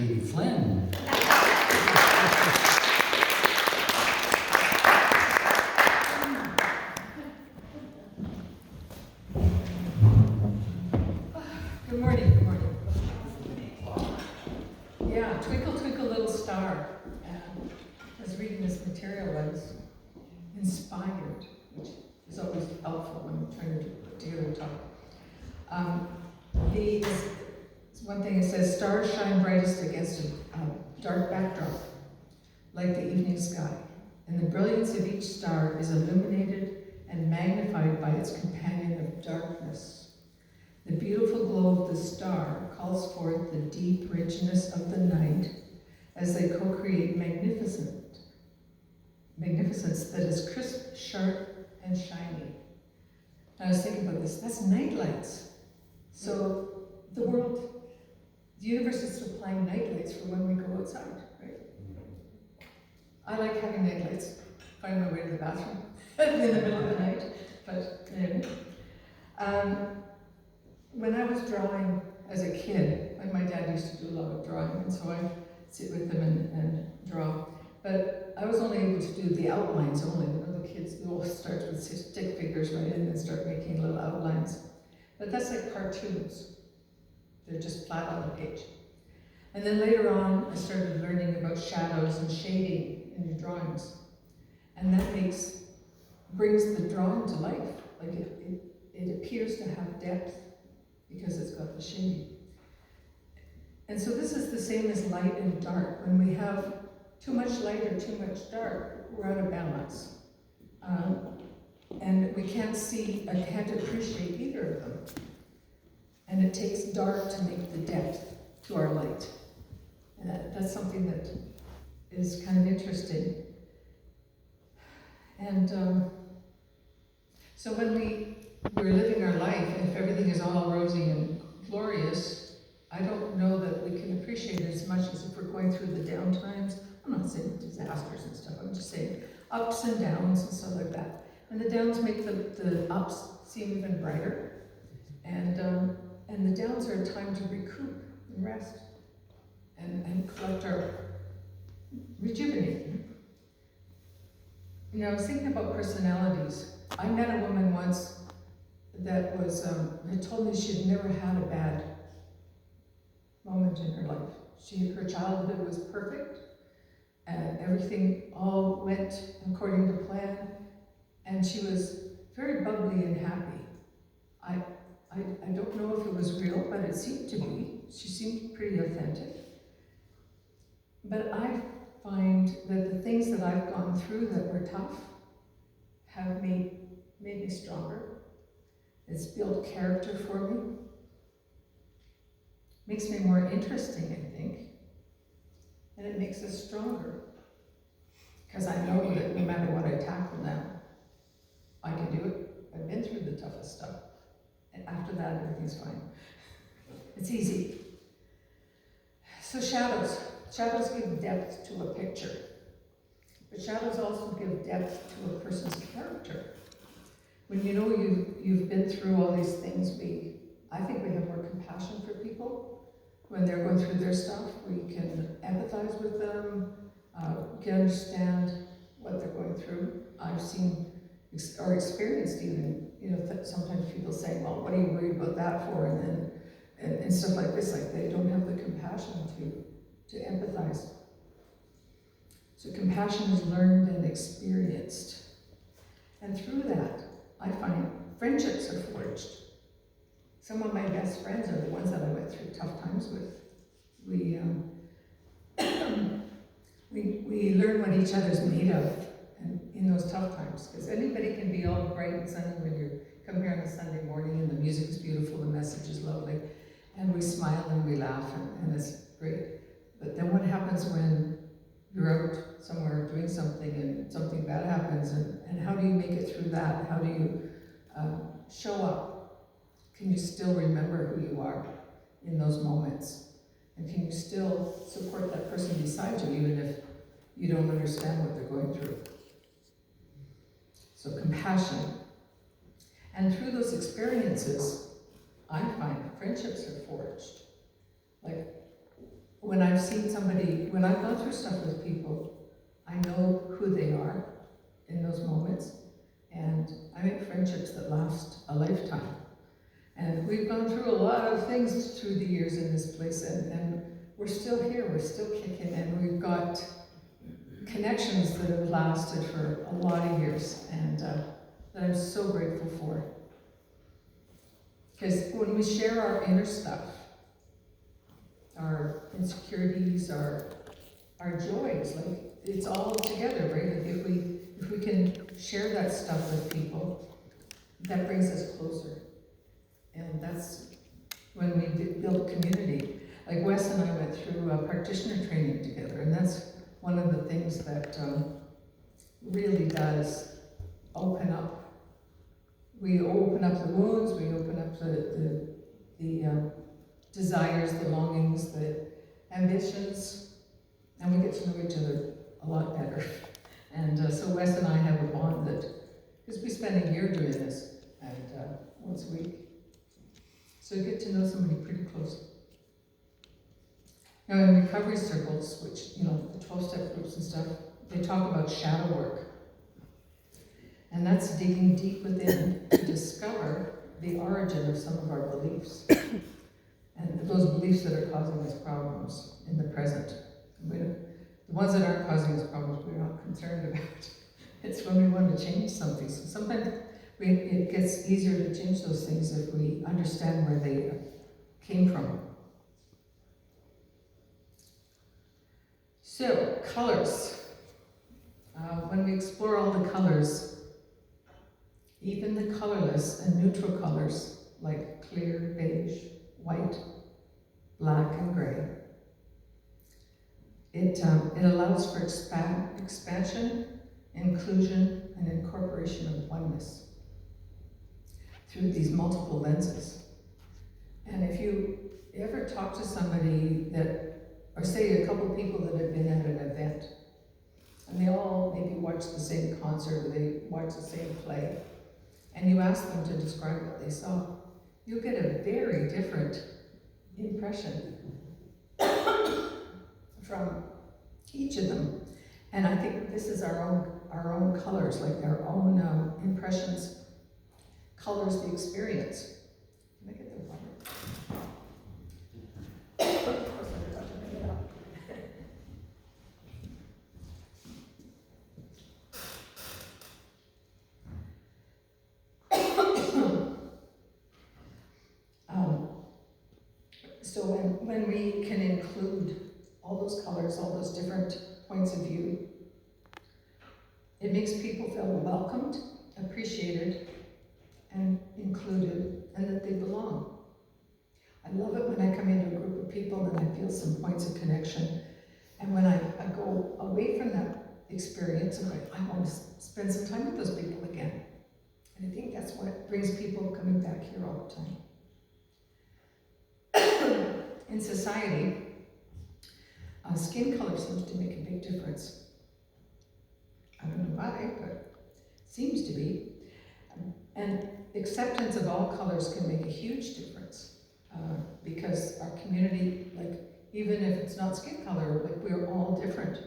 Judy Flynn. Good morning, good morning. Yeah, Twinkle, Twinkle, Little Star. I was reading this material, I was inspired, which is always helpful when you're trying to put together a talk. One thing it says, stars shine brightest against a dark backdrop, like the evening sky, and the brilliance of each star is illuminated and magnified by its companion of darkness. The beautiful glow of the star calls forth the deep richness of the night as they co-create magnificence that is crisp, sharp, and shiny. I was thinking about this, that's night lights. So the universe is supplying night lights for when we go outside, right? I like having night lights, find my way to the bathroom in the middle of the night, but anyway. When I was drawing as a kid, my dad used to do a lot of drawing, and so I'd sit with him and draw. But I was only able to do the outlines only. You know, the kids all start with stick figures right in and start making little outlines. But that's like cartoons. They're just flat on the page. And then later on, I started learning about shadows and shading in your drawings. And that brings the drawing to life. Like it appears to have depth because it's got the shading. And so this is the same as light and dark. When we have too much light or too much dark, we're out of balance. And we can't see and can't appreciate either of them. And it takes dark to make the depth to our light. And that's something that is kind of interesting. And so when we're living our life, and if everything is all rosy and glorious, I don't know that we can appreciate it as much as if we're going through the down times. I'm not saying disasters and stuff, I'm just saying ups and downs and stuff like that. And the downs make the ups seem even brighter. And the downs are a time to recoup and rest and collect rejuvenate. You know, I was thinking about personalities. I met a woman once that had told me she'd never had a bad moment in her life. Her childhood was perfect, and everything all went according to plan, and she was very bubbly and happy. I don't know if it was real, but it seemed to be. She seemed pretty authentic. But I find that the things that I've gone through that were tough have made me stronger. It's built character for me. Makes me more interesting, I think. And it makes us stronger. Because I know that no matter what I tackle now, I can do it. I've been through the toughest stuff. And after that, everything's fine. It's easy. So shadows. Shadows give depth to a picture. But shadows also give depth to a person's character. When you know you've been through all these things, I think we have more compassion for people. When they're going through their stuff, we can empathize with them, we can understand what they're going through. I've seen or experienced even, sometimes people say, well, what are you worried about that for? And stuff like this, like they don't have the compassion to empathize. So compassion is learned and experienced. And through that, I find friendships are forged. Some of my best friends are the ones that I went through tough times with. We learn what each other's made of in those tough times. Because anybody can be all bright and sunny when you come here on a Sunday morning and the music is beautiful, the message is lovely, and we smile and we laugh and it's great. But then what happens when you're out somewhere doing something and something bad happens, and how do you make it through that? How do you show up? Can you still remember who you are in those moments? And can you still support that person beside you even if you don't understand what they're going through? So compassion. And through those experiences, I find friendships are forged. Like when I've seen somebody, when I've gone through stuff with people, I know who they are in those moments, and I make friendships that last a lifetime. And we've gone through a lot of things through the years in this place, and we're still here, we're still kicking, and we've got connections that have lasted for a lot of years, and that I'm so grateful for. Because when we share our inner stuff, our insecurities, our joys, like, it's all together, right? Like if we can share that stuff with people, that brings us closer. And that's when we build community. Like Wes and I went through a practitioner training together, and that's one of the things that really does open up. We open up the wounds, we open up the desires, the longings, the ambitions, and we get to know each other a lot better. And so Wes and I have a bond that, because we spend a year doing this, and once a week. So you get to know somebody pretty close. Now in recovery circles, which, you know, the 12-step groups and stuff, they talk about shadow work. And that's digging deep within to discover the origin of some of our beliefs. And those beliefs that are causing us problems in the present. The ones that aren't causing us problems, we're not concerned about. It's when we want to change something. So sometimes it gets easier to change those things if we understand where they came from. So, colors. When we explore all the colors, even the colorless and neutral colors, like clear, beige, white, black, and gray, it allows for expansion, inclusion, and incorporation of oneness through these multiple lenses. And if you ever talk to somebody that, or say a couple people that have been at an event, and they all maybe watch the same concert, or they watch the same play, and you ask them to describe what they saw, you'll get a very different impression from each of them. And I think this is our own colors, like our own impressions, colors the experience. Can I get the water? Of course, I forgot to bring it up. So when we can include all those colors, all those different points of view, it makes people feel welcomed, appreciated, and included, and that they belong. I love it when I come into a group of people and I feel some points of connection. And when I go away from that experience, I'm like, I want to spend some time with those people again. And I think that's what brings people coming back here all the time. In society, skin color seems to make a big difference. I don't know why, but it seems to be. And acceptance of all colors can make a huge difference because our community, like, even if it's not skin color, like, we're all different.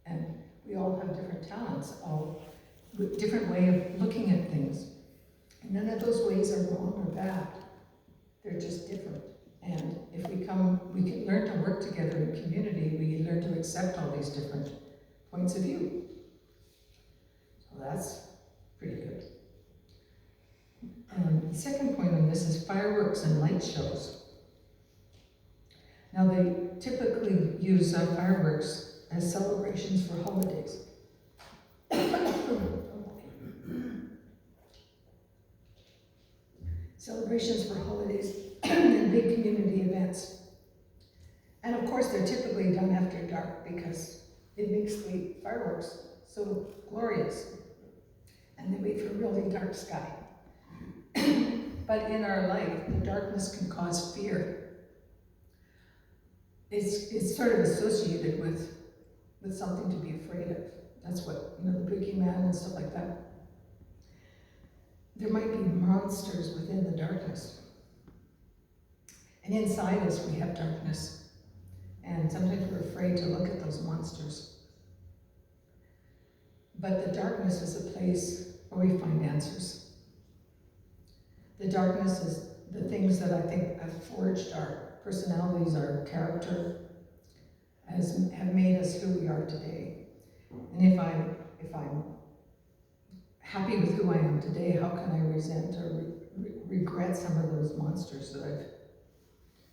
And we all have different talents, all with different way of looking at things. And none of those ways are wrong or bad. They're just different. And if we can learn to work together in community, we learn to accept all these different points of view. So that's pretty good. The second point on this is fireworks and light shows. Now they typically use fireworks as celebrations for holidays. Celebrations for holidays and big community events. And of course they're typically done after dark because it makes the fireworks so glorious. And they wait for a really dark sky. But in our life, the darkness can cause fear. It's sort of associated with something to be afraid of. That's what, the boogeyman and stuff like that. There might be monsters within the darkness. And inside us we have darkness. And sometimes we're afraid to look at those monsters. But the darkness is a place where we find answers. The darkness is the things that I think have forged our personalities, our character, have made us who we are today. And if I'm happy with who I am today, how can I resent or regret some of those monsters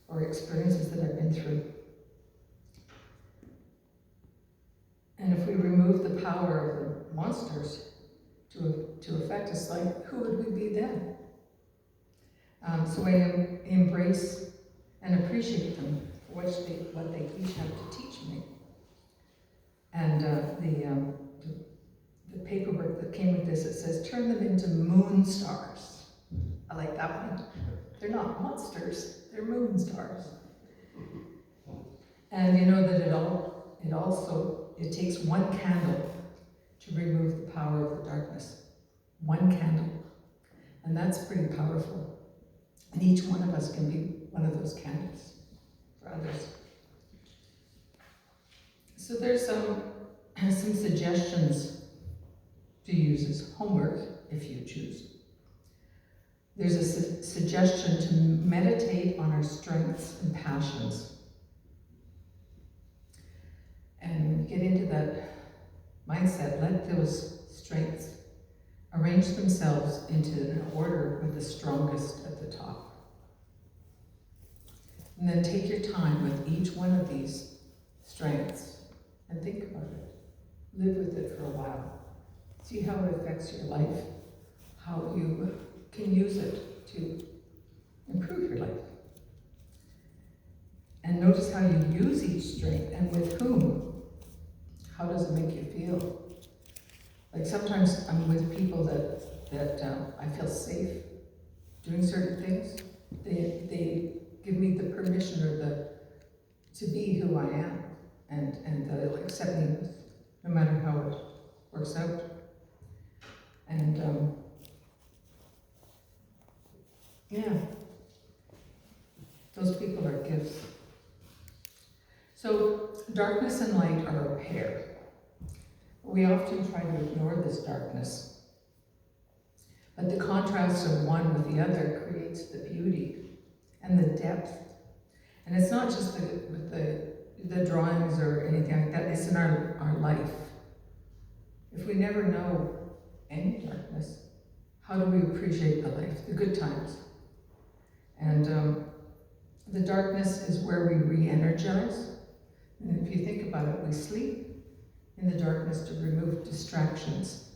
or experiences that I've been through? And if we remove the power of the monsters to affect us, like, who would we be then? So I embrace and appreciate them for what they each have to teach me. And the paperwork that came with this, it says, turn them into moon stars. I like that one. They're not monsters, they're moon stars. And you know that it takes one candle to remove the power of the darkness. One candle. And that's pretty powerful. And each one of us can be one of those candles for others. So there's some suggestions to use as homework, if you choose. There's a suggestion to meditate on our strengths and passions. And get into that mindset, let those strengths arrange themselves into an order with the strongest at the top. And then take your time with each one of these strengths and think about it. Live with it for a while. See how it affects your life, how you can use it to improve your life. And notice how you use each strength and with whom. How does it make you feel? Like sometimes I'm with people that I feel safe doing certain things. They give me the permission or to be who I am, and they'll accept me no matter how it works out. And yeah, those people are gifts. So darkness and light are a pair. We often try to ignore this darkness, but the contrast of one with the other creates the beauty and the depth. And it's not just with the drawings or anything like that, it's in our life. If we never know any darkness, how do we appreciate the life, the good times? And the darkness is where we re-energize. And if you think about it, we sleep in the darkness to remove distractions.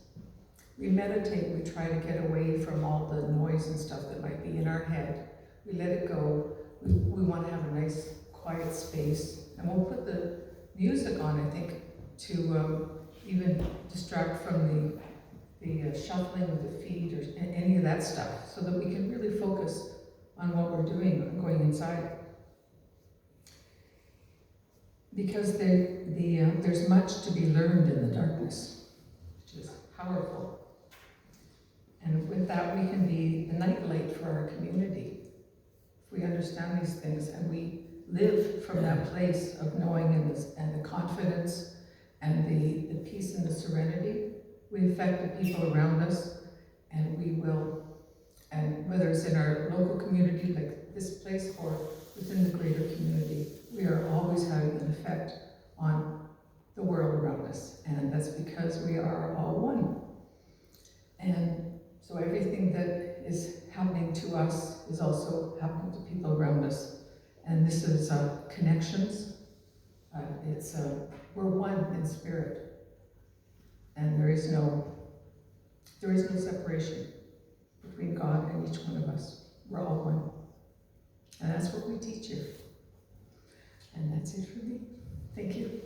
We meditate, we try to get away from all the noise and stuff that might be in our head. We let it go. We want to have a nice, quiet space. And we'll put the music on, I think, to even distract from the shuffling of the feet or any of that stuff, so that we can really focus on what we're doing, going inside. Because there's much to be learned in the darkness, which is powerful. And with that, we can be the nightlight for our community. If we understand these things and we live from that place of knowing and the confidence and the peace and the serenity, we affect the people around us, and we will, and whether it's in our local community like this place or within the greater community, we are always having an effect on the world around us. And that's because we are all one. And so everything that is happening to us is also happening to people around us. And this is connections. We're one in spirit. And there is no separation between God and each one of us. We're all one. And that's what we teach you. And that's it for me. Thank you.